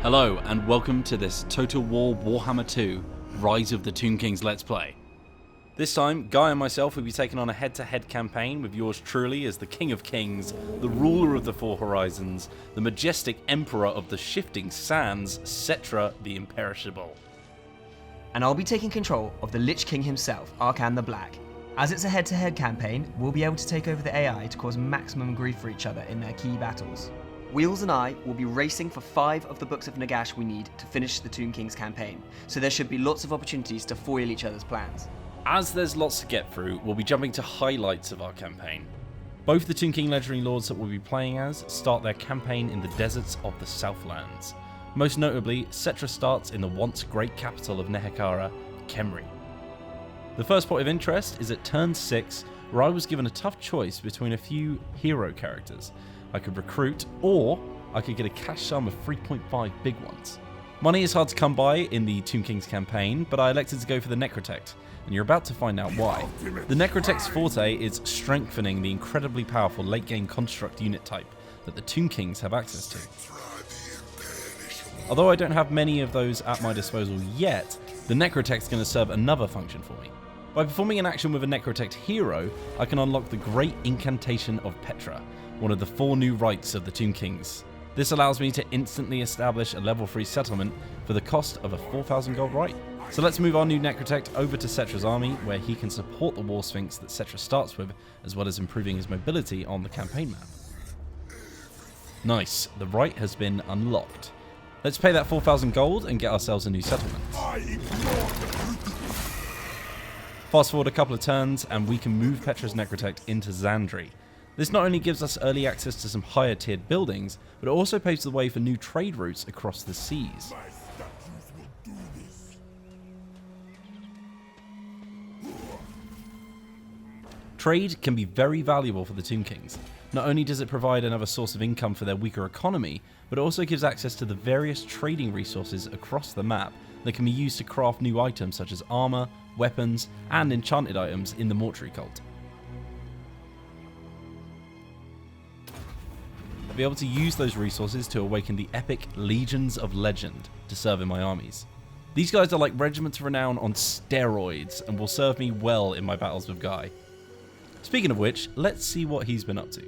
Hello and welcome to this Total War Warhammer 2 Rise of the Tomb Kings Let's Play. This time, Guy and myself will be taking on a head-to-head campaign with yours truly as the King of Kings, the ruler of the Four Horizons, the majestic Emperor of the Shifting Sands, Settra the Imperishable. And I'll be taking control of the Lich King himself, Arkhan the Black. As it's a head-to-head campaign, we'll be able to take over the AI to cause maximum grief for each other in their key battles. Wheelz and I will be racing for 5 of the Books of Magosh we need to finish the Tomb Kings campaign, so there should be lots of opportunities to foil each other's plans. As there's lots to get through, we'll be jumping to highlights of our campaign. Both the Tomb King legendary lords that we'll be playing as start their campaign in the deserts of the Southlands. Most notably, Settra starts in the once great capital of Nehekhara, Khemri. The first point of interest is at turn 6, where I was given a tough choice between a few hero characters. I could recruit, or I could get a cash sum of 3.5 big ones. Money is hard to come by in the Tomb Kings campaign, but I elected to go for the Necrotect, and you're about to find out why. The Necrotect's forte is strengthening the incredibly powerful late game construct unit type that the Tomb Kings have access to. Although I don't have many of those at my disposal yet, the Necrotect's going to serve another function for me. By performing an action with a Necrotect hero, I can unlock the Great Incantation of Petra, one of the 4 new rites of the Tomb Kings. This allows me to instantly establish a level 3 settlement for the cost of a 4,000 gold rite. So let's move our new Necrotect over to Settra's army, where he can support the War Sphinx that Settra starts with, as well as improving his mobility on the campaign map. Nice, the rite has been unlocked. Let's pay that 4,000 gold and get ourselves a new settlement. Fast forward a couple of turns and we can move Petra's Necrotect into Zandri. This not only gives us early access to some higher tiered buildings, but it also paves the way for new trade routes across the seas. Trade can be very valuable for the Tomb Kings. Not only does it provide another source of income for their weaker economy, but it also gives access to the various trading resources across the map that can be used to craft new items such as armor, weapons, and enchanted items in the Mortuary Cult. I'll be able to use those resources to awaken the epic Legions of Legend to serve in my armies. These guys are like regiments of renown on steroids and will serve me well in my battles with Guy. Speaking of which, let's see what he's been up to.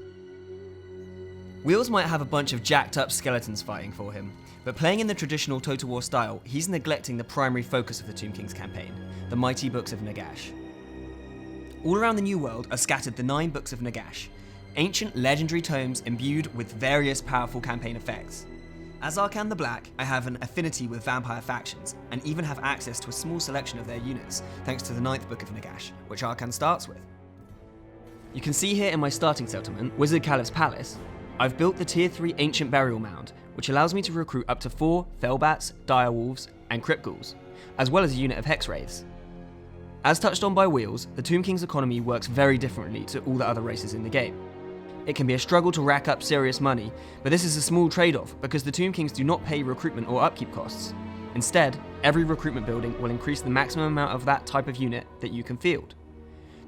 Wheelz might have a bunch of jacked up skeletons fighting for him, but playing in the traditional Total War style, he's neglecting the primary focus of the Tomb Kings campaign, the mighty Books of Magosh. All around the New World are scattered the 9 Books of Magosh, ancient legendary tomes imbued with various powerful campaign effects. As Arkhan the Black, I have an affinity with vampire factions, and even have access to a small selection of their units, thanks to the 9th Book of Magosh, which Arkhan starts with. You can see here in my starting settlement, Wizard Caliph's Palace, I've built the Tier 3 Ancient Burial Mound, which allows me to recruit up to 4 Felbats, Direwolves, and Crypt Ghouls, as well as a unit of Hex Wraiths. As touched on by Wheelz, the Tomb King's economy works very differently to all the other races in the game. It can be a struggle to rack up serious money, but this is a small trade-off because the Tomb Kings do not pay recruitment or upkeep costs. Instead, every recruitment building will increase the maximum amount of that type of unit that you can field.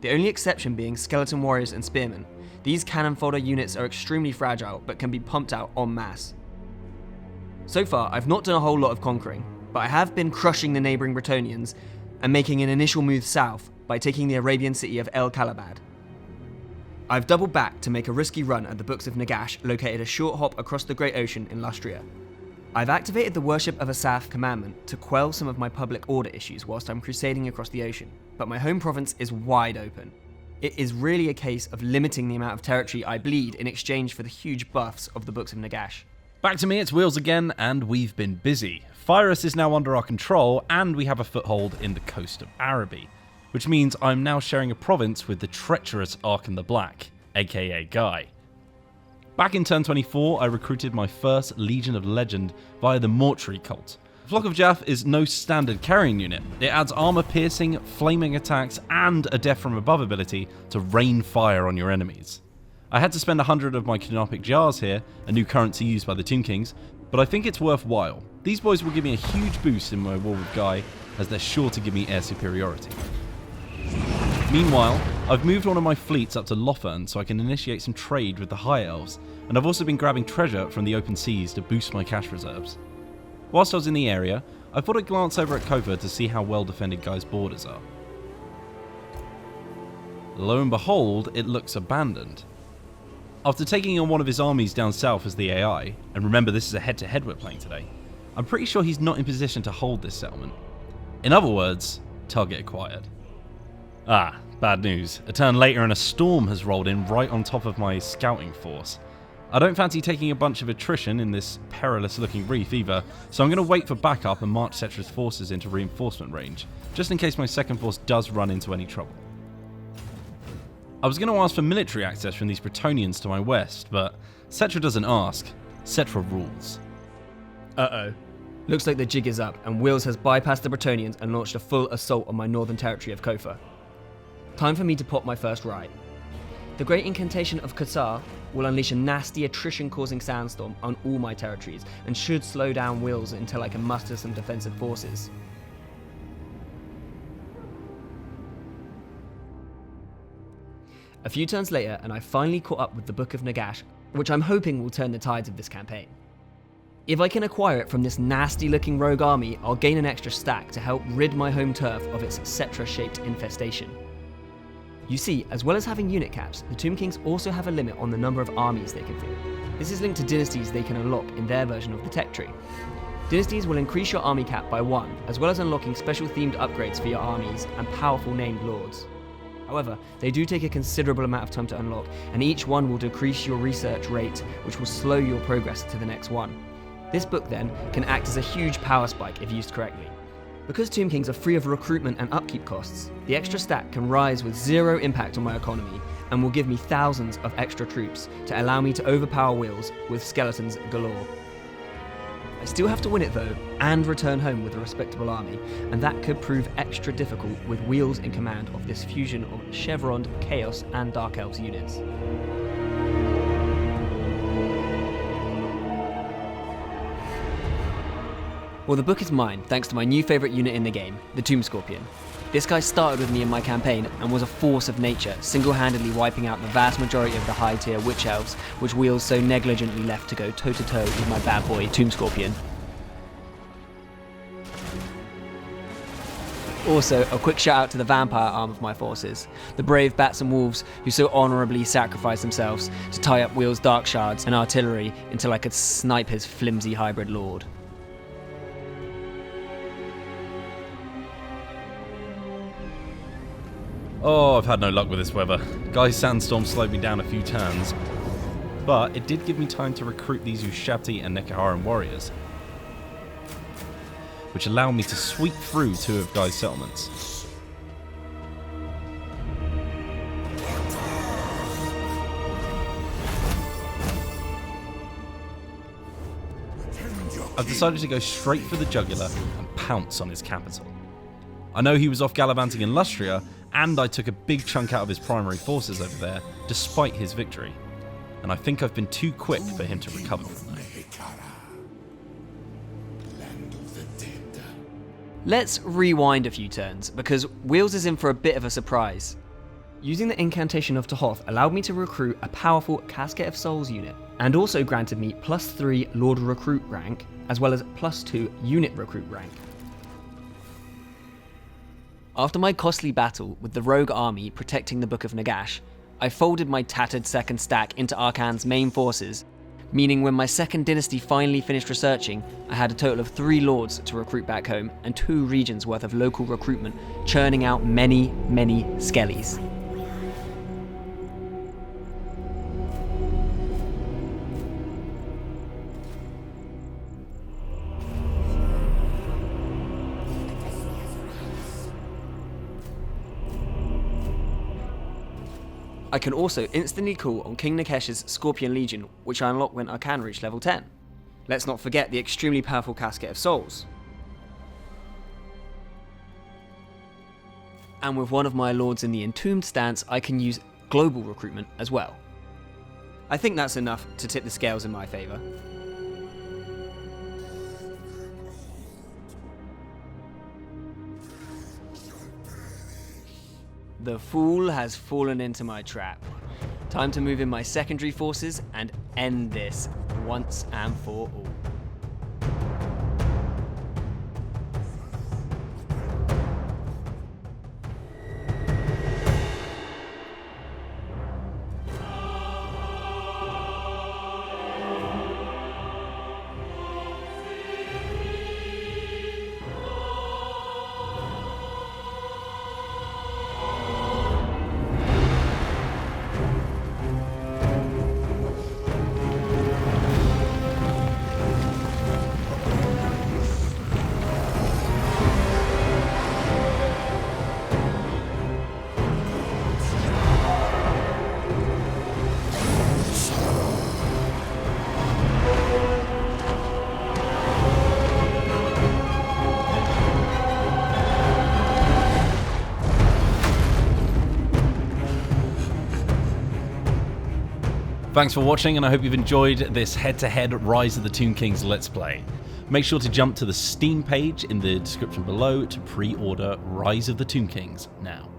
The only exception being Skeleton Warriors and Spearmen. These cannon fodder units are extremely fragile but can be pumped out en masse. So far, I've not done a whole lot of conquering, but I have been crushing the neighbouring Bretonnians and making an initial move south by taking the Arabian city of El Caliban. I've doubled back to make a risky run at the Books of Magosh located a short hop across the Great Ocean in Lustria. I've activated the Worship of Asaph commandment to quell some of my public order issues whilst I'm crusading across the ocean, but my home province is wide open. It is really a case of limiting the amount of territory I bleed in exchange for the huge buffs of the Books of Magosh. Back to me, it's Wheelz again, and we've been busy. Phyrus is now under our control, and we have a foothold in the coast of Araby, which means I'm now sharing a province with the treacherous Arkhan the Black, a.k.a. Guy. Back in turn 24, I recruited my first Legion of Legend via the Mortuary Cult. Flock of Jaff is no standard carrying unit. It adds armor piercing, flaming attacks, and a death from above ability to rain fire on your enemies. I had to spend 100 of my canopic jars here, a new currency used by the Tomb Kings, but I think it's worthwhile. These boys will give me a huge boost in my war with Guy, as they're sure to give me air superiority. Meanwhile, I've moved one of my fleets up to Lothern so I can initiate some trade with the High Elves, and I've also been grabbing treasure from the open seas to boost my cash reserves. Whilst I was in the area, I thought I'd glance over at Cobra to see how well defended Guy's borders are. Lo and behold, it looks abandoned. After taking on one of his armies down south as the AI, and remember this is a head-to-head we're playing today, I'm pretty sure he's not in position to hold this settlement. In other words, target acquired. Ah, bad news. A turn later and a storm has rolled in right on top of my scouting force. I don't fancy taking a bunch of attrition in this perilous looking reef either, so I'm going to wait for backup and march Settra's forces into reinforcement range, just in case my second force does run into any trouble. I was going to ask for military access from these Bretonnians to my west, but Settra doesn't ask. Settra rules. Uh-oh. Looks like the jig is up, and Wheelz has bypassed the Bretonnians and launched a full assault on my northern territory of Kofa. Time for me to pop my first ride. The Great Incantation of Qatar will unleash a nasty attrition-causing sandstorm on all my territories, and should slow down Wheelz until I can muster some defensive forces. A few turns later, and I finally caught up with the Book of Magosh, which I'm hoping will turn the tides of this campaign. If I can acquire it from this nasty-looking rogue army, I'll gain an extra stack to help rid my home turf of its Settra-shaped infestation. You see, as well as having unit caps, the Tomb Kings also have a limit on the number of armies they can field. This is linked to dynasties they can unlock in their version of the tech tree. Dynasties will increase your army cap by 1, as well as unlocking special themed upgrades for your armies and powerful named lords. However, they do take a considerable amount of time to unlock, and each one will decrease your research rate, which will slow your progress to the next one. This book then can act as a huge power spike if used correctly. Because Tomb Kings are free of recruitment and upkeep costs, the extra stack can rise with zero impact on my economy and will give me thousands of extra troops to allow me to overpower Wheelz with skeletons galore. I still have to win it though, and return home with a respectable army, and that could prove extra difficult with Wheelz in command of this fusion of Chevroned, Chaos and Dark Elves units. Well, the book is mine thanks to my new favourite unit in the game, the Tomb Scorpion. This guy started with me in my campaign and was a force of nature, single-handedly wiping out the vast majority of the high-tier Witch Elves, which Wheelz so negligently left to go toe-to-toe with my bad boy, Tomb Scorpion. Also, a quick shout out to the vampire arm of my forces, the brave bats and wolves who so honourably sacrificed themselves to tie up Wheelz' dark shards and artillery until I could snipe his flimsy hybrid lord. Oh, I've had no luck with this weather. Guy's sandstorm slowed me down a few turns, but it did give me time to recruit these Ushabti and Nekharan warriors, which allowed me to sweep through 2 of Guy's settlements. I've decided to go straight for the jugular and pounce on his capital. I know he was off gallivanting in Lustria, and I took a big chunk out of his primary forces over there, despite his victory. And I think I've been too quick for him to recover from that. Let's rewind a few turns, because Wheelz is in for a bit of a surprise. Using the Incantation of Tohoth allowed me to recruit a powerful Casket of Souls unit, and also granted me +3 Lord Recruit rank, as well as +2 Unit Recruit rank. After my costly battle with the rogue army protecting the Book of Magosh, I folded my tattered second stack into Arkhan's main forces, meaning when my second dynasty finally finished researching, I had a total of 3 lords to recruit back home and 2 regions worth of local recruitment, churning out many, many skellies. I can also instantly call on King Nekesh's Scorpion Legion, which I unlock when Arkhan reach level 10. Let's not forget the extremely powerful Casket of Souls. And with one of my lords in the Entombed stance, I can use global recruitment as well. I think that's enough to tip the scales in my favour. The fool has fallen into my trap. Time to move in my secondary forces and end this once and for all. Thanks for watching, and I hope you've enjoyed this head-to-head Rise of the Tomb Kings Let's Play. Make sure to jump to the Steam page in the description below to pre-order Rise of the Tomb Kings now.